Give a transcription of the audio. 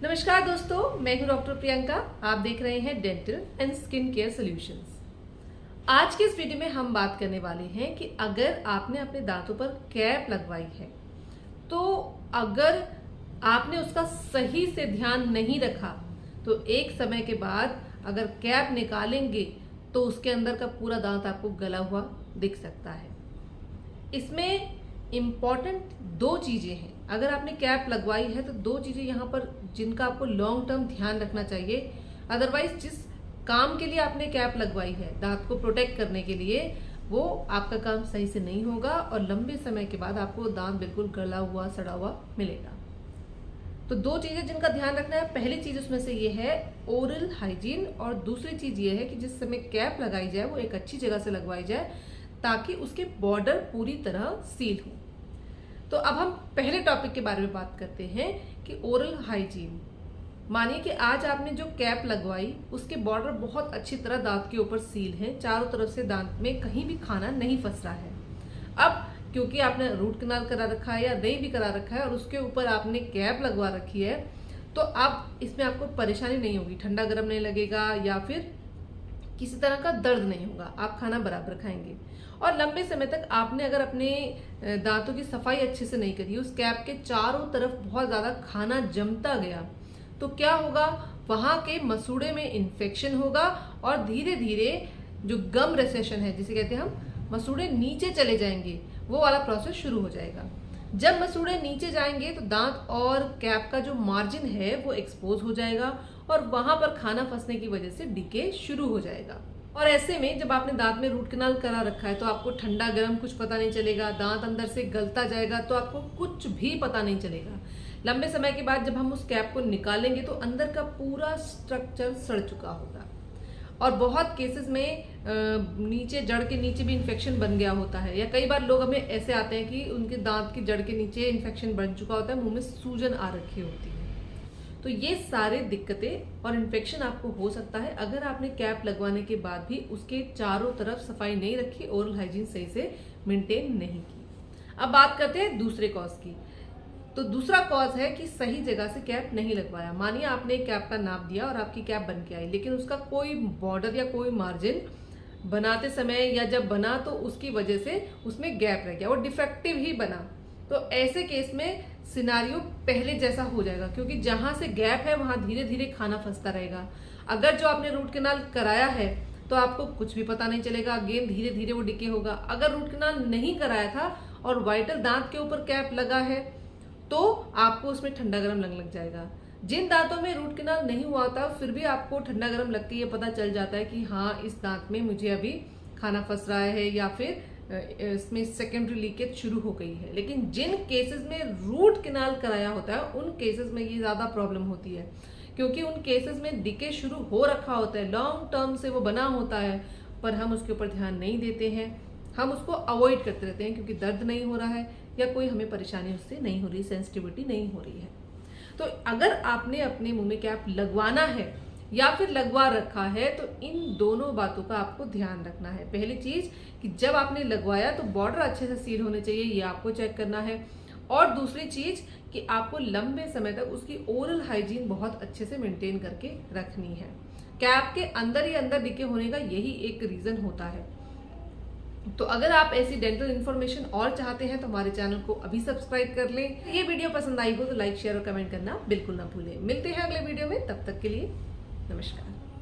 नमस्कार दोस्तों, मैं हूं डॉक्टर प्रियंका। आप देख रहे हैं dental and skin care solutions. आज के इस वीडियो में हम बात करने वाले हैं कि अगर आपने अपने दांतों पर कैप लगवाई है तो अगर आपने उसका सही से ध्यान नहीं रखा तो एक समय के बाद अगर कैप निकालेंगे तो उसके अंदर का पूरा दांत आपको गला हुआ दिख सकता है। इसमें इम्पॉर्टेंट दो चीजें हैं। अगर आपने कैप लगवाई है तो दो चीजें यहाँ पर जिनका आपको लॉन्ग टर्म ध्यान रखना चाहिए। अदरवाइज जिस काम के लिए आपने कैप लगवाई है दांत को प्रोटेक्ट करने के लिए, वो आपका काम सही से नहीं होगा और लंबे समय के बाद आपको दांत बिल्कुल गला हुआ सड़ा हुआ मिलेगा। तो दो चीजें जिनका ध्यान रखना है, पहली चीज उसमें से ये है ओरल हाइजीन, और दूसरी चीज ये है कि जिस समय कैप लगाई जाए वो एक अच्छी जगह से लगवाई जाए ताकि उसके बॉर्डर पूरी तरह सील हो। तो अब हम पहले टॉपिक के बारे में बात करते हैं कि ओरल हाइजीन। मानिए कि आज आपने जो कैप लगवाई उसके बॉर्डर बहुत अच्छी तरह दांत के ऊपर सील हैं, चारों तरफ से दांत में कहीं भी खाना नहीं फंस रहा है। अब क्योंकि आपने रूट कनाल करा रखा है या नहीं भी करा रखा है और उसके ऊपर आपने कैप लगवा रखी है, तो अब इसमें आपको परेशानी नहीं होगी, ठंडा गर्म नहीं लगेगा या फिर किसी तरह का दर्द नहीं होगा, आप खाना बराबर खाएंगे। और लंबे समय तक आपने अगर अपने दांतों की सफाई अच्छे से नहीं करी, उस कैप के चारों तरफ बहुत ज्यादा खाना जमता गया, तो क्या होगा, वहां के मसूड़े में इन्फेक्शन होगा और धीरे धीरे जो गम रिसेशन है जिसे कहते हैं हम, मसूड़े नीचे चले जाएंगे, वो वाला प्रोसेस शुरू हो जाएगा। जब मसूड़े नीचे जाएंगे तो दांत और कैप का जो मार्जिन है वो एक्सपोज हो जाएगा और वहां पर खाना फंसने की वजह से डिके शुरू हो जाएगा। और ऐसे में जब आपने दांत में रूट कनाल करा रखा है तो आपको ठंडा गर्म कुछ पता नहीं चलेगा, दांत अंदर से गलता जाएगा तो आपको कुछ भी पता नहीं चलेगा। लंबे समय के बाद जब हम उस कैप को निकालेंगे तो अंदर का पूरा स्ट्रक्चर सड़ चुका होगा और बहुत केसेस में नीचे जड़ के नीचे भी इन्फेक्शन बन गया होता है, या कई बार लोग हमें ऐसे आते हैं कि उनके दांत की जड़ के नीचे इन्फेक्शन बन चुका होता है, मुंह में सूजन आ रखी होती है। तो ये सारे दिक्कतें और इन्फेक्शन आपको हो सकता है अगर आपने कैप लगवाने के बाद भी उसके चारों तरफ सफाई नहीं रखी, ओरल हाइजीन सही से मेंटेन नहीं की। अब बात करते हैं दूसरे कॉज की। तो दूसरा कॉज है कि सही जगह से कैप नहीं लगवाया। मानिए आपने कैप का नाप दिया और आपकी कैप बन के आई, लेकिन उसका कोई बॉर्डर या कोई मार्जिन बनाते समय या जब बना तो उसकी वजह से उसमें गैप रह गया, वो डिफेक्टिव ही बना। तो ऐसे केस में सिनारियो पहले जैसा हो जाएगा, क्योंकि जहां से गैप है वहां धीरे धीरे खाना फंसता रहेगा। अगर जो आपने रूट कनाल कराया है तो आपको कुछ भी पता नहीं चलेगा, अगेन धीरे धीरे वो डिके होगा। अगर रूट कनाल नहीं कराया था और वाइटल दांत के ऊपर कैप लगा है तो आपको उसमें ठंडा गर्म लगने लग जाएगा। जिन दांतों में रूट कनाल नहीं हुआ था फिर भी आपको ठंडा गर्म लग के ये पता चल जाता है कि हाँ, इस दांत में मुझे अभी खाना फंस रहा है या फिर इसमें सेकेंडरी लीकेज शुरू हो गई है। लेकिन जिन केसेस में रूट कनाल कराया होता है उन केसेस में ये ज्यादा प्रॉब्लम होती है, क्योंकि उन केसेस में डिके शुरू हो रखा होता है, लॉन्ग टर्म से वो बना होता है, पर हम उसके ऊपर ध्यान नहीं देते हैं, हम उसको अवॉइड करते रहते हैं क्योंकि दर्द नहीं हो रहा है या कोई हमें परेशानी उससे नहीं हो रही, सेंसिटिविटी नहीं हो रही है। तो अगर आपने अपने मुंह में कैप लगवाना है या फिर लगवा रखा है तो इन दोनों बातों का आपको ध्यान रखना है। पहली चीज कि जब आपने लगवाया तो बॉर्डर अच्छे से सील होने चाहिए, ये आपको चेक करना है। और दूसरी चीज कि आपको लंबे समय तक उसकी ओरल हाइजीन बहुत अच्छे से मेंटेन करके रखनी है। कैप के अंदर ही अंदर डिके होने का यही एक रीजन होता है। तो अगर आप ऐसी डेंटल इन्फॉर्मेशन और चाहते हैं तो हमारे चैनल को अभी सब्सक्राइब कर लें। ये वीडियो पसंद आई हो तो लाइक, शेयर और कमेंट करना बिल्कुल ना भूलें। मिलते हैं अगले वीडियो में, तब तक के लिए नमस्कार।